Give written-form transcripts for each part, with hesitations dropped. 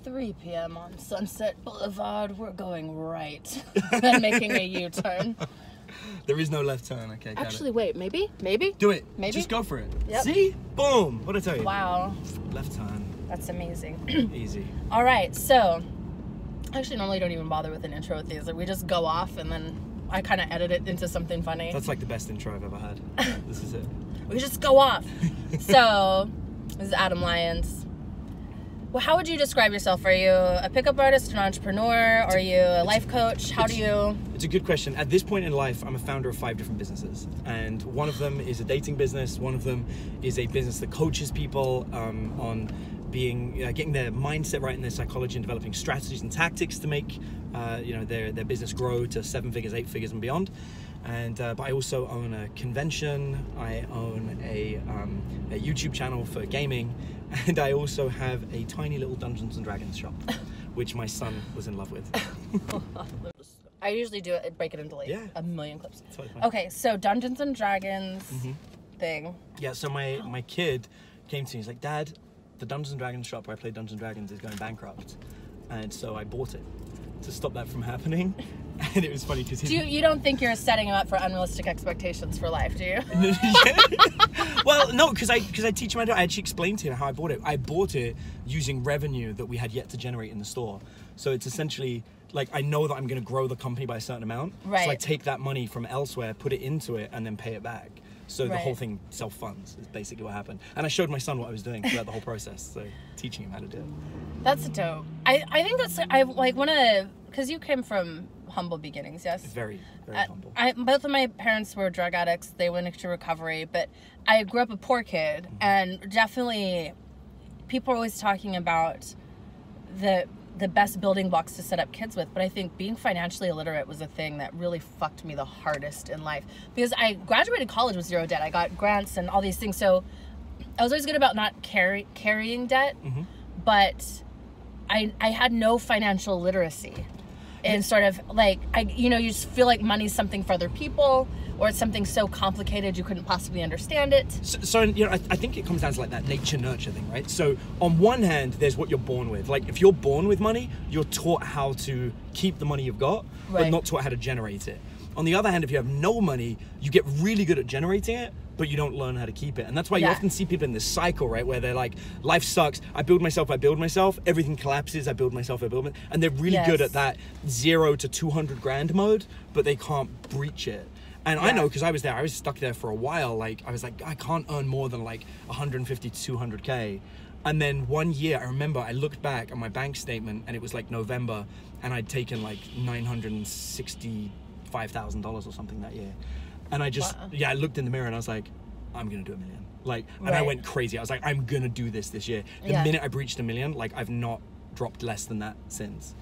3 p.m. on Sunset Boulevard. We're going right. Then making a U-turn. There is no left turn. Okay. Actually, wait. Maybe? Do it. Maybe. Just go for it. Yep. See? Boom. What'd I tell you? Wow. Left turn. That's amazing. Easy. All right. So, I actually normally don't even bother with an intro with these. Like, we just go off and then I kind of edit it into something funny. That's like the best intro I've ever had. This is it. We just go off. So, this is Adam Lyons. Well, how would you describe yourself? Are you a pickup artist, an entrepreneur? Are you a life coach? How do you... It's a good question. At this point in life, I'm a founder of 5 different businesses. And one of them is a dating business. One of them is a business that coaches people on being getting their mindset right in their psychology and developing strategies and tactics to make their business grow to 7 figures, 8 figures and beyond. And but I also own a convention. I own a YouTube channel for gaming, and I also have a tiny little Dungeons and Dragons shop, which my son was in love with. I usually do it, break it into like Yeah. a million clips. Totally fine. Okay, so Dungeons and Dragons thing. Yeah, so my kid came to me. He's like, Dad, the Dungeons and Dragons shop where I play Dungeons and Dragons is going bankrupt, and so I bought it to stop that from happening. And it was funny because you don't think you're setting him up for unrealistic expectations for life, do you? Well, no, because I teach him. I actually explained to him how I bought it. I bought it using revenue that we had yet to generate in the store. So it's essentially like I know that I'm going to grow the company by a certain amount. Right. So I take that money from elsewhere, put it into it, and then pay it back. So the Right. whole thing self-funds is basically what happened. And I showed my son what I was doing throughout the whole process. So teaching him how to do it. That's dope. I think that's I like want to because you came from humble beginnings, yes. Very, very humble. Both of my parents were drug addicts. They went into recovery, but I grew up a poor kid, and definitely people are always talking about the best building blocks to set up kids with, but I think being financially illiterate was a thing that really fucked me the hardest in life, because I graduated college with 0 debt. I got grants and all these things, so I was always good about not carrying debt, but I had no financial literacy. And sort of like, you just feel like money's something for other people, or it's something so complicated you couldn't possibly understand it. So I think it comes down to like that nature-nurture thing, right? So on one hand, there's what you're born with. Like if you're born with money, you're taught how to keep the money you've got, but Right. not taught how to generate it. On the other hand, if you have no money, you get really good at generating it, but you don't learn how to keep it. And that's why you often see people in this cycle, right? Where they're like, life sucks. I build myself. Everything collapses. I build myself. And they're really good at that 0 to 200 grand mode, but they can't breach it. And I know, because I was there, I was stuck there for a while. Like, I was like, I can't earn more than like 150 to 200K. And then one year, I remember I looked back at my bank statement and it was like November, and I'd taken like $965,000 or something that year. And I just, I looked in the mirror and I was like, I'm going to do $1 million. Like, and I went crazy. I was like, I'm going to do this year. The minute I breached $1 million, like I've not dropped less than that since.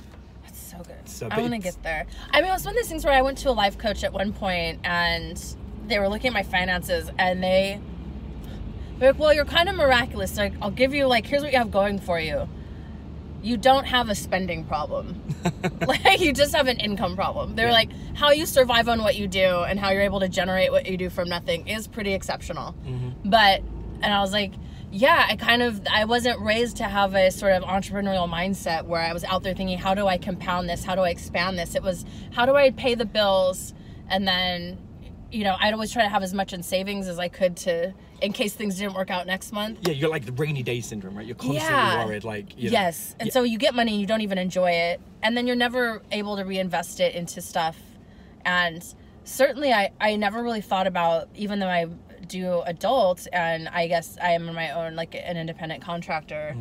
That's so good. So, I want to get there. I mean, it was one of those things where I went to a life coach at one point and they were looking at my finances and they're like, well, you're kind of miraculous. Like, I'll give you, like, here's what you have going for you. You don't have a spending problem. Like, you just have an income problem. They're like, how you survive on what you do and how you're able to generate what you do from nothing is pretty exceptional. And I was like, yeah, I wasn't raised to have a sort of entrepreneurial mindset where I was out there thinking, how do I compound this? How do I expand this? It was, how do I pay the bills? And then, I'd always try to have as much in savings as I could in case things didn't work out next month. Yeah, you're like the rainy day syndrome, right? You're constantly worried, like, Yes, and so you get money and you don't even enjoy it, and then you're never able to reinvest it into stuff. And certainly I never really thought about, even though I do adult, and I guess I am my own, like an independent contractor,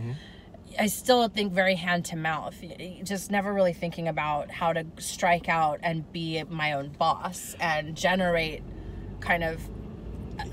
I still think very hand to mouth, just never really thinking about how to strike out and be my own boss and generate kind of,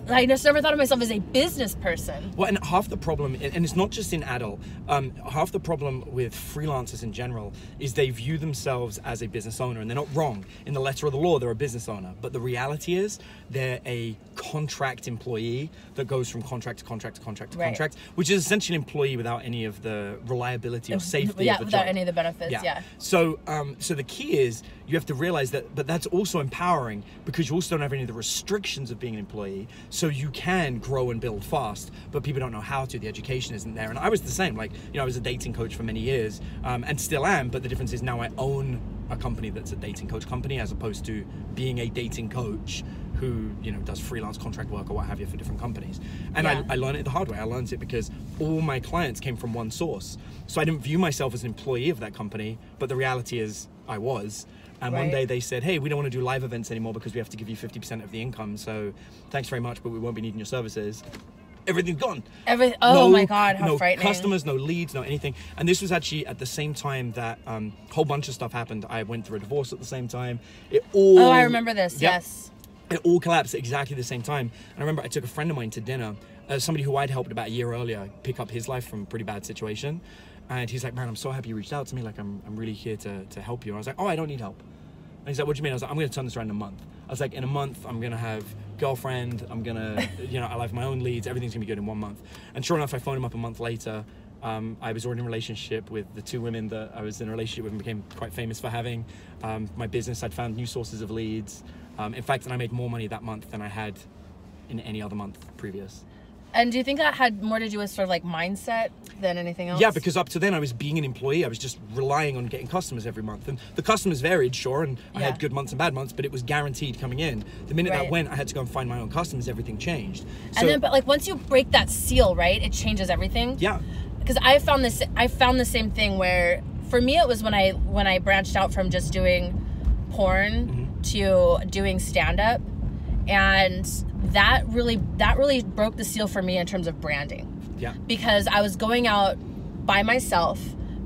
I just never thought of myself as a business person. Well, and half the problem, and it's not just in adult, half the problem with freelancers in general is they view themselves as a business owner, and they're not wrong. In the letter of the law, they're a business owner. But the reality is they're a contract employee that goes from contract to contract to contract to contract, which is essentially an employee without any of the reliability or safety of the job. Without any of the benefits, So the key is you have to realize that, but that's also empowering because you also don't have any of the restrictions of being an employee. So you can grow and build fast, but people don't know how to. The education isn't there. And I was the same. Like, I was a dating coach for many years, and still am, but the difference is now I own a company that's a dating coach company, as opposed to being a dating coach who, does freelance contract work or what have you for different companies. And I learned it the hard way. I learned it because all my clients came from one source. So I didn't view myself as an employee of that company, but the reality is I was. And one day they said, hey, we don't want to do live events anymore because we have to give you 50% of the income. So thanks very much, but we won't be needing your services. Everything's gone. My God, how frightening. No customers, no leads, no anything. And this was actually at the same time that a whole bunch of stuff happened. I went through a divorce at the same time. I remember this, yes. It all collapsed at exactly the same time. And I remember I took a friend of mine to dinner, somebody who I'd helped about a year earlier pick up his life from a pretty bad situation. And he's like, man, I'm so happy you reached out to me. Like, I'm really here to help you. And I was like, oh, I don't need help. And he's like, what do you mean? I was like, I'm going to turn this around in a month. I was like, in a month, I'm going to have girlfriend. I'm going to, I'll have my own leads. Everything's going to be good in 1 month. And sure enough, I phoned him up a month later. I was already in a relationship with the 2 women that I was in a relationship with and became quite famous for having. My business, I'd found new sources of leads. In fact, and I made more money that month than I had in any other month previous. And do you think that had more to do with sort of like mindset than anything else? Yeah, because up to then I was being an employee. I was just relying on getting customers every month. And the customers varied, sure, and I had good months and bad months, but it was guaranteed coming in. The minute that went, I had to go and find my own customers, everything changed. So, and then, but like once you break that seal, right, it changes everything. Yeah. Because I found the same thing where, for me, it was when I branched out from just doing porn to doing stand-up. And that really broke the seal for me in terms of branding. Yeah. Because I was going out by myself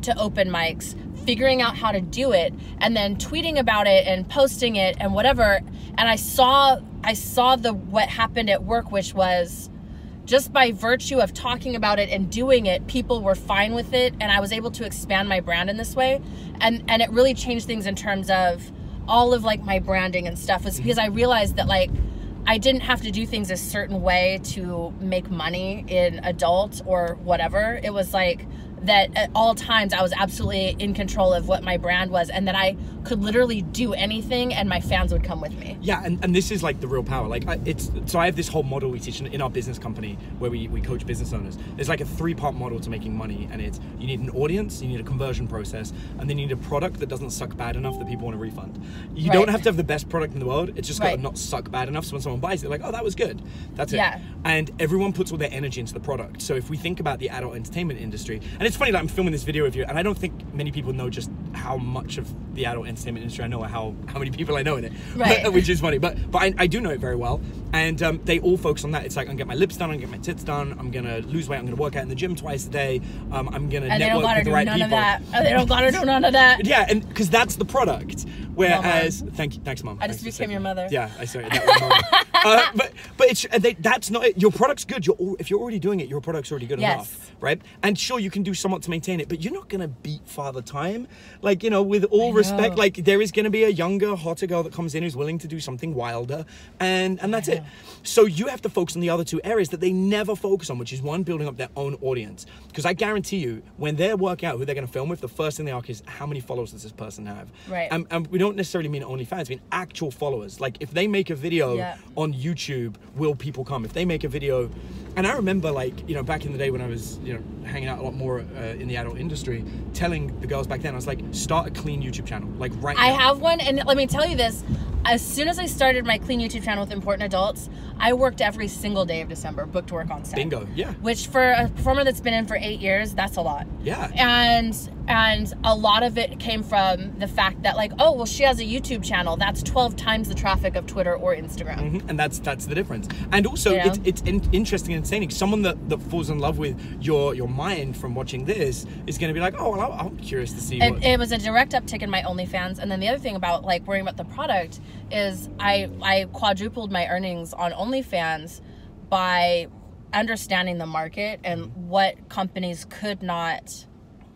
to open mics, figuring out how to do it, and then tweeting about it and posting it and whatever. And I saw what happened at work, which was just by virtue of talking about it and doing it, people were fine with it, and I was able to expand my brand in this way. And it really changed things in terms of all of like my branding and stuff, was because I realized that like I didn't have to do things a certain way to make money in adult or whatever. It was like that at all times I was absolutely in control of what my brand was, and that I could literally do anything and my fans would come with me. Yeah, and this is like the real power. Like so I have this whole model we teach in our business company where we coach business owners. There's like a 3-part model to making money, and it's you need an audience, you need a conversion process, and then you need a product that doesn't suck bad enough that people want to refund. You don't have to have the best product in the world. It's just got to not suck bad enough so when someone buys it, they're like, oh, that was good. That's it. Yeah. And everyone puts all their energy into the product. So if we think about the adult entertainment industry, and it's funny that I'm filming this video with you, and I don't think many people know just how much of the adult entertainment industry I know, or how many people I know in it, which is funny. But I do know it very well, and they all focus on that. It's like, I'm gonna get my lips done, I'm gonna get my tits done, I'm gonna lose weight, I'm gonna work out in the gym twice a day, I'm gonna network with the right people. They don't gotta do none of that. Yeah, and because that's the product. Whereas, thanks, Mom. I just became your mother. Yeah, I saw it. That was Mom. But it's that's not it. Your product's good. If you're already doing it, your product's already good enough, right? And sure, you can do somewhat to maintain it, but you're not gonna beat Father Time. Like, with all respect, like there is gonna be a younger, hotter girl that comes in who's willing to do something wilder, and that's it. So you have to focus on the other 2 areas that they never focus on, which is one, building up their own audience. Because I guarantee you, when they're working out who they're gonna film with, the first thing they ask is, how many followers does this person have? Right. And we don't necessarily mean OnlyFans, we mean actual followers. Like, if they make a video on YouTube, will people come? If they make a video, and I remember, like, back in the day when I was, hanging out a lot more in the adult industry, telling the girls back then, I was like, start a clean YouTube channel, like right now. I have one, and let me tell you this. As soon as I started my clean YouTube channel with Important Adults, I worked every single day of December, booked work on set. Bingo, yeah. Which for a performer that's been in for 8 years, that's a lot. Yeah. And a lot of it came from the fact that, like, oh, well, she has a YouTube channel. That's 12 times the traffic of Twitter or Instagram. And that's the difference. And also, it's interesting and insane. Someone that falls in love with your mind from watching this is going to be like, oh, well, I'm curious to see. It was a direct uptick in my OnlyFans. And then the other thing about, like, worrying about the product is I quadrupled my earnings on OnlyFans by understanding the market and what companies could not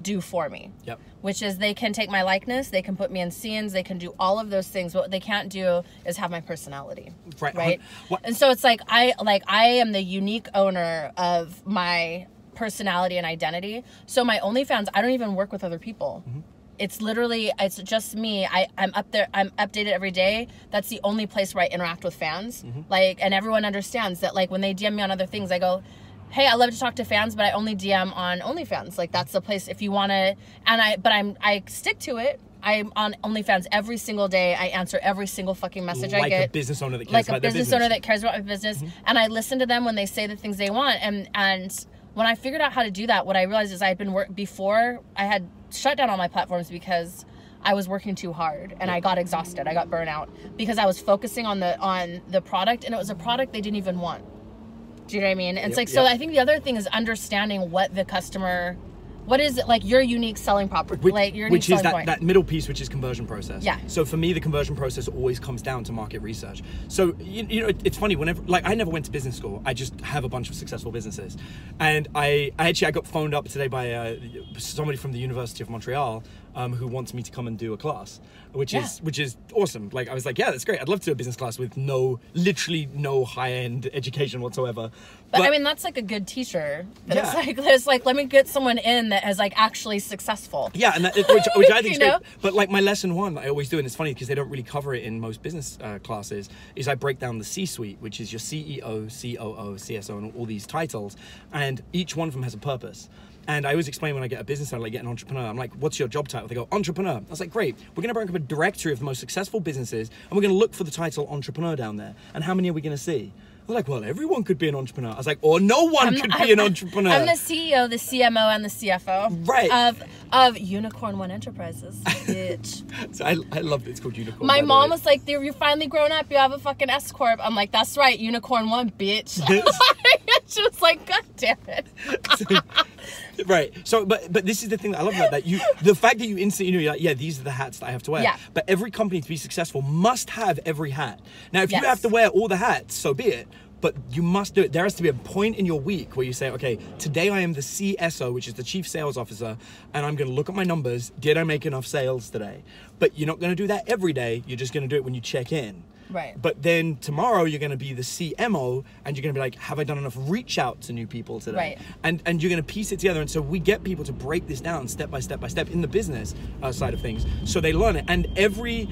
do for me. Yep. Which is, they can take my likeness, they can put me in scenes, they can do all of those things. What they can't do is have my personality. Right? And so it's like I am the unique owner of my personality and identity. So my OnlyFans, I don't even work with other people. It's literally, it's just me. I'm up there, I'm updated every day. That's the only place where I interact with fans. Like, and everyone understands that, like, when they DM me on other things, I go, hey, I love to talk to fans, but I only DM on OnlyFans. Like, that's the place if you want to, I stick to it. I'm on OnlyFans every single day. I answer every single fucking message I get. Like a business owner that cares about their business. Like a business owner that cares about my business. And I listen to them when they say the things they want. And when I figured out how to do that, what I realized is I had been before I had shut down all my platforms because I was working too hard and I got exhausted. I got burnt out because I was focusing on the product, and it was a product they didn't even want. Do you know what I mean? And it's like, so I think the other thing is understanding what the customer, what is it, like your unique selling property, like your unique selling point. Which is that middle piece, which is conversion process. Yeah. So for me, the conversion process always comes down to market research. So, you know, it's funny, whenever, like, I never went to business school. I just have a bunch of successful businesses. And I got phoned up today by somebody from the University of Montreal who wants me to come and do a class, which is awesome. Like, I was like, yeah, that's great. I'd love to do a business class with literally no high-end education whatsoever. But I mean, that's like a good teacher. It's like, let me get someone in that is like actually successful. Yeah, and which I think is great. But like my lesson one that I always do, and it's funny because they don't really cover it in most business classes, is I break down the C-suite, which is your CEO, COO, CSO, and all these titles, and each one of them has a purpose. And I always explain when I get a business owner, like get an entrepreneur, I'm like, what's your job title? They go, entrepreneur. I was like, great. We're going to bring up a directory of the most successful businesses, and we're going to look for the title entrepreneur down there. And how many are we going to see? They're like, well, everyone could be an entrepreneur. I was like, or no one could be an entrepreneur. I'm the CEO, the CMO, and the CFO of Unicorn One Enterprises, bitch. So I love that it's called Unicorn. My mom was like, you're finally grown up. You have a fucking S Corp. I'm like, that's right, Unicorn One, bitch. She was like, God damn it. Right. So, but this is the thing that I love about that. The fact that you instantly know, you're like, yeah, these are the hats that I have to wear. Yeah. But every company to be successful must have every hat. Now, if you have to wear all the hats, so be it. But you must do it. There has to be a point in your week where you say, okay, today I am the CSO, which is the Chief Sales Officer, and I'm going to look at my numbers. Did I make enough sales today? But you're not going to do that every day. You're just going to do it when you check in. Right. But then tomorrow you're going to be the CMO, and you're going to be like, have I done enough reach out to new people today? Right. And you're going to piece it together. And so we get people to break this down step by step by step in the business side of things. So they learn it. And every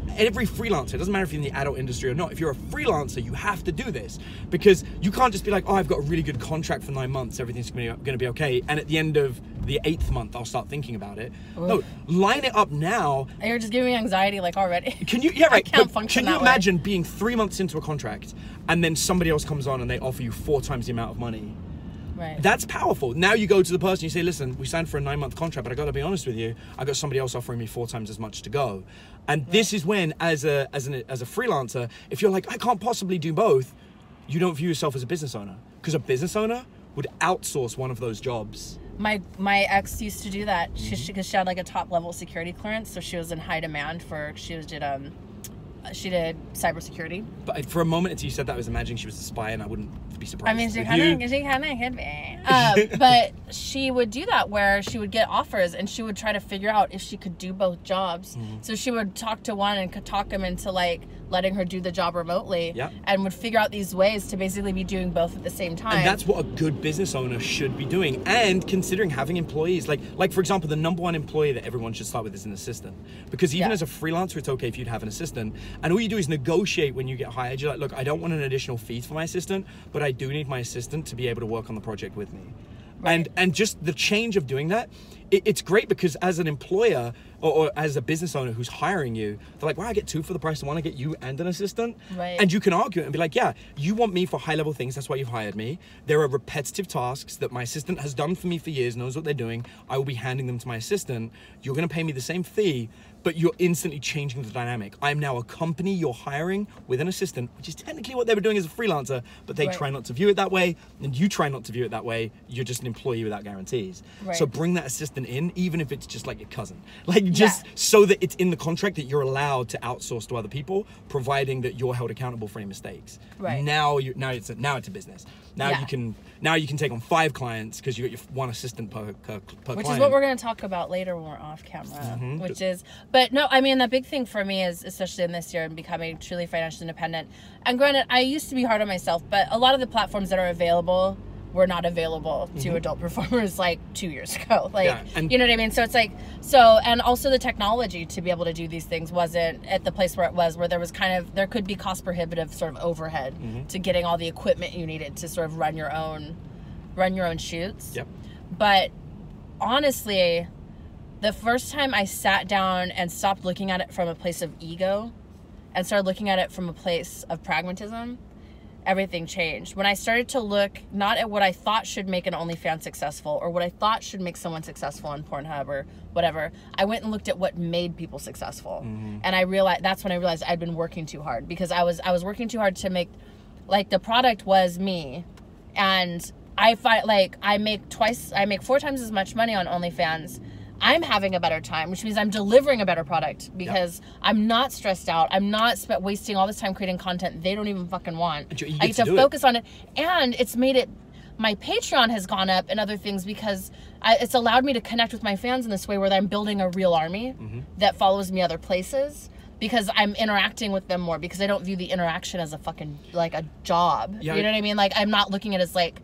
freelancer, it doesn't matter if you're in the adult industry or not, if you're a freelancer, you have to do this, because you can't just be like, oh, I've got a really good contract for 9 months, everything's going to be okay, and at the end of the 8th month I'll start thinking about it. Oof. No, line it up now. You're just giving me anxiety, like, already. Can you? Yeah, right. I can't function that way. Can you imagine being 3 months into a contract and then somebody else comes on and they offer you 4 times the amount of money? Right. That's powerful. Now you go to the person, you say, listen, we signed for a 9-month contract, but I got to be honest with you, I got somebody else offering me 4 times as much to go. And this is when, as a freelancer, if you're like, I can't possibly do both, you don't view yourself as a business owner, because a business owner would outsource one of those jobs. My ex used to do that because she had like a top level security clearance, so she was in high demand for she did cybersecurity. But for a moment, until you said that, I was imagining she was a spy, and I wouldn't be surprised. I mean, she kind of could be. But she would do that where she would get offers, and she would try to figure out if she could do both jobs. So she would talk to one and could talk him into like letting her do the job remotely, and would figure out these ways to basically be doing both at the same time. And that's what a good business owner should be doing. And considering having employees, like for example, the number one employee that everyone should start with is an assistant. Because even as a freelancer, it's okay if you'd have an assistant. And all you do is negotiate when you get hired. You're like, look, I don't want an additional fee for my assistant, but I do need my assistant to be able to work on the project with me. Right. And just the change of doing that, it's great, because as an employer or as a business owner who's hiring you, they're like, well, I get 2 for the price of 1. I get you and an assistant. Right. And you can argue it and be like, yeah, you want me for high level things. That's why you've hired me. There are repetitive tasks that my assistant has done for me for years, knows what they're doing. I will be handing them to my assistant. You're going to pay me the same fee, but you're instantly changing the dynamic. I'm now a company you're hiring with an assistant, which is technically what they were doing as a freelancer, but they try not to view it that way, and you try not to view it that way. You're just an employee without guarantees. Right. So bring that assistant in, even if it's just like your cousin. Like, just so that it's in the contract that you're allowed to outsource to other people, providing that you're held accountable for any mistakes. Right. Now it's a business. Now you can take on 5 clients because you got your 1 assistant per client. Which is what we're going to talk about later when we're off camera. But no, I mean, the big thing for me is, especially in this year, and becoming truly financially independent. And granted, I used to be hard on myself, but a lot of the platforms that are available were not available to adult performers like 2 years ago. Like, and you know what I mean? So it's like, and also the technology to be able to do these things wasn't at the place where it was, where there was there could be cost prohibitive sort of overhead to getting all the equipment you needed to sort of run your own shoots. Yep. But honestly, the first time I sat down and stopped looking at it from a place of ego and started looking at it from a place of pragmatism, everything changed. When I started to look not at what I thought should make an OnlyFans successful or what I thought should make someone successful on Pornhub or whatever, I went and looked at what made people successful. And that's when I realized I'd been working too hard, because I was working too hard to make, like, the product was me. And I find, like, I make 4 times as much money on OnlyFans. I'm having a better time, which means I'm delivering a better product, because I'm not stressed out. I'm not wasting all this time creating content they don't even fucking want. I get to focus on it. And it's made it, my Patreon has gone up and other things, because it's allowed me to connect with my fans in this way, where I'm building a real army that follows me other places, because I'm interacting with them more, because I don't view the interaction as a fucking, like, a job. You know what I mean? Like, I'm not looking at it as, like,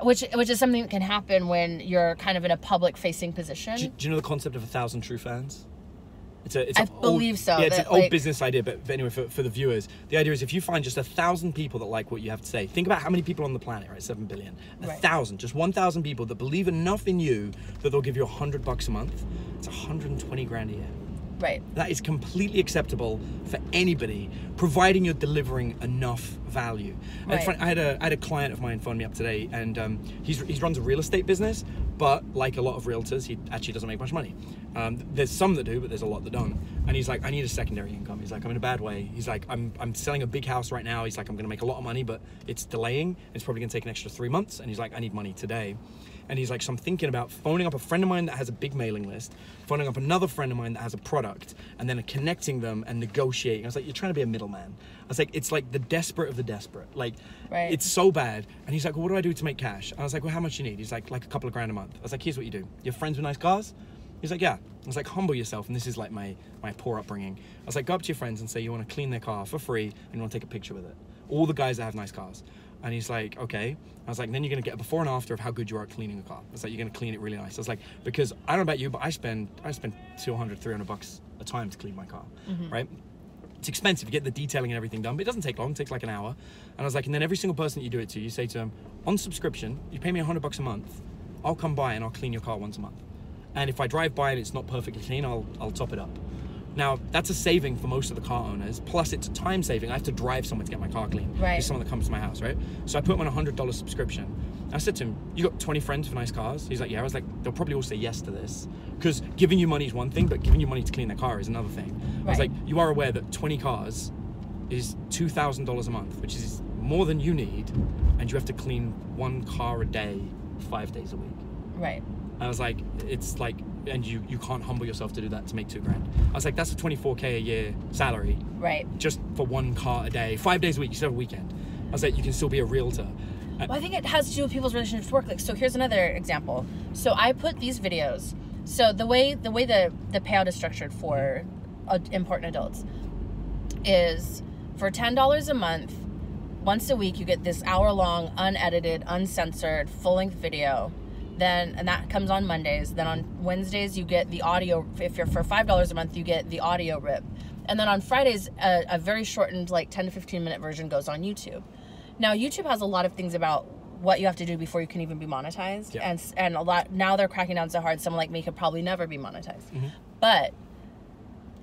which is something that can happen when you're kind of in a public-facing position. Do you know the concept of 1,000 true fans? I believe so. Yeah, it's an old business idea, but anyway, for the viewers, the idea is if you find just 1,000 people that like what you have to say, think about how many people on the planet, right? 7 billion. 1,000, just 1,000 people that believe enough in you that they'll give you $100 a month. It's 120 grand a year. Right. That is completely acceptable for anybody, providing you're delivering enough value. Right. I had a client of mine phone me up today, and he runs a real estate business, but like a lot of realtors, he actually doesn't make much money. There's some that do, but there's a lot that don't. And he's like, I need a secondary income. He's like, I'm in a bad way. He's like, I'm selling a big house right now. He's like, I'm going to make a lot of money, but it's delaying. It's probably going to take an extra 3 months. And he's like, I need money today. And he's like, so I'm thinking about phoning up a friend of mine that has a big mailing list, phoning up another friend of mine that has a product, and then connecting them and negotiating. I was like, you're trying to be a middleman. I was like, it's like the desperate of the desperate. Like, it's so bad. And he's like, well, what do I do to make cash? I was like, well, how much you need? He's like a couple of grand a month. I was like, here's what you do. You have friends with nice cars? He's like, yeah. I was like, humble yourself. And this is like my poor upbringing. I was like, go up to your friends and say you want to clean their car for free and you want to take a picture with it. All the guys that have nice cars. And he's like, okay. I was like, then you're going to get a before and after of how good you are at cleaning a car. I was like, you're going to clean it really nice. I was like, because I don't know about you, but I spend $200, $300 a time to clean my car, right? It's expensive. You get the detailing and everything done, but it doesn't take long. It takes like an hour. And I was like, and then every single person that you do it to, you say to them, on subscription, you pay me $100 a month. I'll come by and I'll clean your car once a month. And if I drive by and it's not perfectly clean, I'll top it up. Now, that's a saving for most of the car owners, plus it's a time saving. I have to drive someone to get my car clean. Right. There's someone that comes to my house, right? So I put him on a $100 subscription. I said to him, you got 20 friends with nice cars? He's like, yeah. I was like, they'll probably all say yes to this. Because giving you money is one thing, but giving you money to clean their car is another thing. Right. I was like, you are aware that 20 cars is $2,000 a month, which is more than you need, and you have to clean 1 car a day, 5 days a week. Right. I was like, it's like, and you can't humble yourself to do that to make $2 grand. I was like, that's a 24K a year salary. Right. Just for 1 car a day, 5 days a week, you still have a weekend. I was like, you can still be a realtor. Well, I think it has to do with people's relationships to work. Like, so here's another example. So I put these videos. So the way the payout is structured for important adults is for $10 a month, once a week, you get this hour-long, unedited, uncensored, full-length video. And that comes on Mondays. Then on Wednesdays, you get the audio. If you're for $5 a month, you get the audio rip. And then on Fridays, a very shortened, like 10 to 15 minute version goes on YouTube. Now, YouTube has a lot of things about what you have to do before you can even be monetized. Yeah. And a lot, now they're cracking down so hard, someone like me could probably never be monetized. But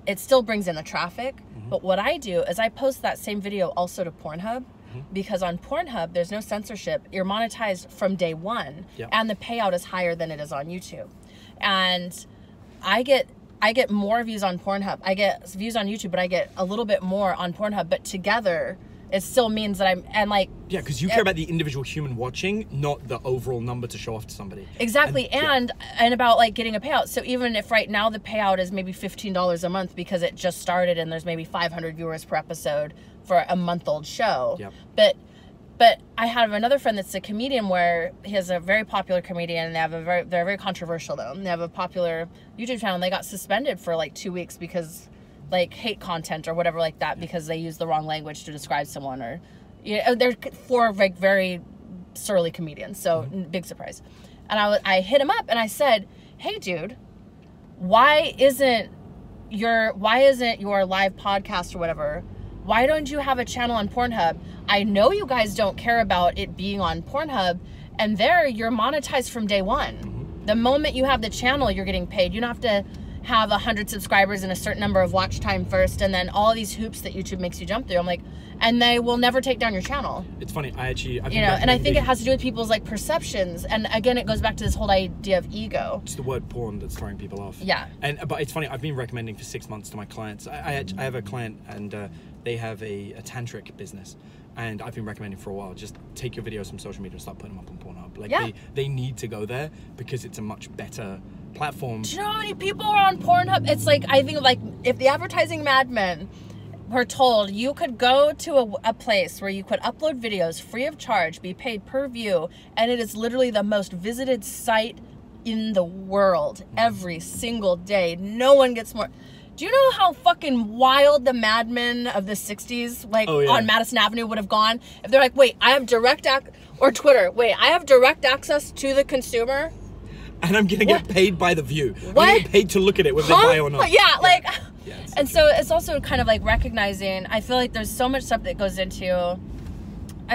it still brings in the traffic. But what I do is I post that same video also to Pornhub. Because on Pornhub, there's no censorship. You're monetized from day one, and the payout is higher than it is on YouTube. And I get more views on Pornhub. I get views on YouTube, but I get a little bit more on Pornhub. But together, it still means that yeah, because you care about the individual human watching, not the overall number to show off to somebody. Exactly, and about like getting a payout. So even if right now the payout is maybe $15 a month because it just started and there's maybe 500 viewers per episode for a month-old show. But I have another friend that's a comedian where he has a very popular comedian. And they're very controversial though. They have a popular YouTube channel. And they got suspended for like 2 weeks because like hate content or whatever like that because they use the wrong language to describe someone, or they're 4 like very surly comedians. So big surprise. And I hit him up and I said, hey dude, why isn't your live podcast or whatever, why don't you have a channel on Pornhub? I know you guys don't care about it being on Pornhub, and there you're monetized from day one. The moment you have the channel, you're getting paid. You don't have to have 100 subscribers and a certain number of watch time first, and then all these hoops that YouTube makes you jump through. I'm like, and they will never take down your channel. It's funny, I've and I think it has to do with people's like perceptions, and again, it goes back to this whole idea of ego. It's the word porn that's throwing people off. Yeah. But it's funny, I've been recommending for 6 months to my clients. I have a client, and they have a tantric business. And I've been recommending for a while, just take your videos from social media and start putting them up on Pornhub. Like they need to go there because it's a much better platform. Do you know how many people are on Pornhub? It's like, I think like if the advertising madmen were told you could go to a place where you could upload videos free of charge, be paid per view, and it is literally the most visited site in the world every single day. No one gets more. Do you know how fucking wild the madmen of the 60s, like on Madison Avenue, would have gone if they're like, wait, I have or Twitter, wait, I have direct access to the consumer? And I'm going to get paid by the view. What? I'm going to get paid to look at it, whether they buy or not. Yeah, like, and so it's also kind of like recognizing, I feel like there's so much stuff that goes into,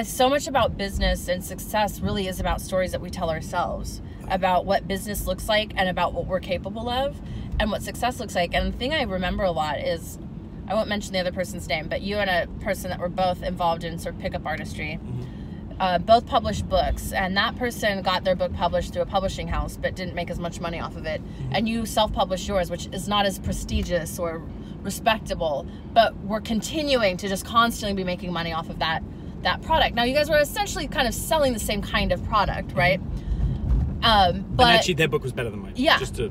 so much about business and success really is about stories that we tell ourselves, about what business looks like and about what we're capable of. And what success looks like. And the thing I remember a lot is, I won't mention the other person's name, but you and a person that were both involved in sort of pickup artistry, both published books. And that person got their book published through a publishing house, but didn't make as much money off of it. And you self-published yours, which is not as prestigious or respectable, but we're continuing to just constantly be making money off of that product. Now, you guys were essentially kind of selling the same kind of product, right? But and actually, their book was better than mine. Yeah. Just to,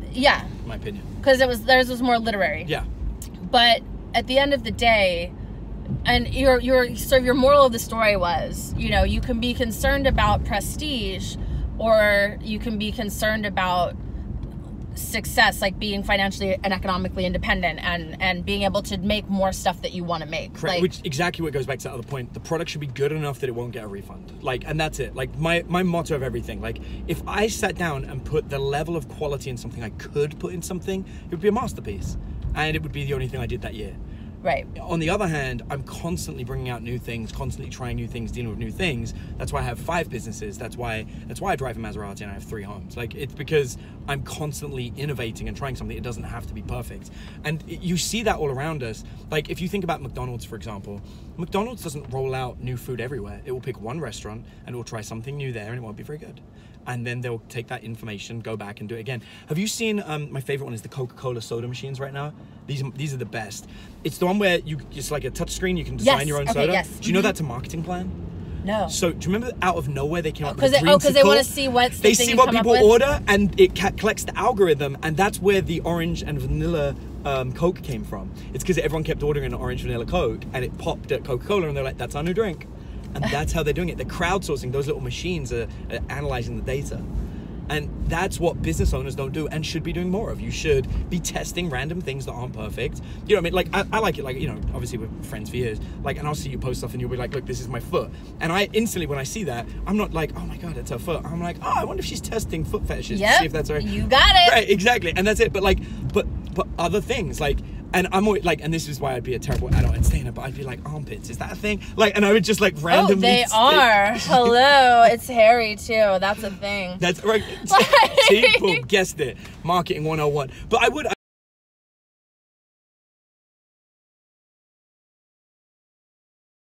my opinion. Because theirs was more literary. Yeah. But at the end of the day, and your moral of the story was, you can be concerned about prestige, or you can be concerned about success, like being financially and economically independent and being able to make more stuff that you want to make. Correct. Like, which exactly what goes back to that other point. The product should be good enough that it won't get a refund. Like, and that's it. Like my motto of everything. Like, if I sat down and put the level of quality in something I could put in something, it would be a masterpiece, and it would be the only thing I did that year. Right. On the other hand, I'm constantly bringing out new things, constantly trying new things, dealing with new things. That's why I have 5 businesses. That's why I drive a Maserati and I have 3 homes. Like, it's because I'm constantly innovating and trying something. It doesn't have to be perfect. And you see that all around us. Like, if you think about McDonald's, for example, McDonald's doesn't roll out new food everywhere. It will pick one restaurant and it will try something new there, and it won't be very good. And then they'll take that information, go back and do it again. Have you seen, my favorite one is the Coca-Cola soda machines right now? These are the best. It's the one where it's like a touch screen, you can design your own soda. Yes. Do you know that's a marketing plan? No. So do you remember out of nowhere they came up with a because they want to see what's they see what people order, and it collects the algorithm, and that's where the orange and vanilla Coke came from. It's because everyone kept ordering an orange vanilla Coke, and it popped at Coca-Cola, and they're like, that's our new drink. And that's how they're doing it. They're crowdsourcing. Those little machines are analyzing the data. And that's what business owners don't do and should be doing more of. You should be testing random things that aren't perfect. You know what I mean? Like, I like it. Like, obviously we're friends for years. Like, and I'll see you post stuff and you'll be like, look, this is my foot. And I instantly, when I see that, I'm not like, oh my God, it's her foot. I'm like, oh, I wonder if she's testing foot fetishes to see if that's right. You got it. Right, exactly. And that's it. But like, but other things, like, and I'm always like, and this is why I'd be a terrible adult entertainer, but I'd be like, armpits, is that a thing? Like, and I would just like randomly. Oh, they are. Hello, it's hairy too. That's a thing. That's right. People guessed it. Marketing 101. But I would.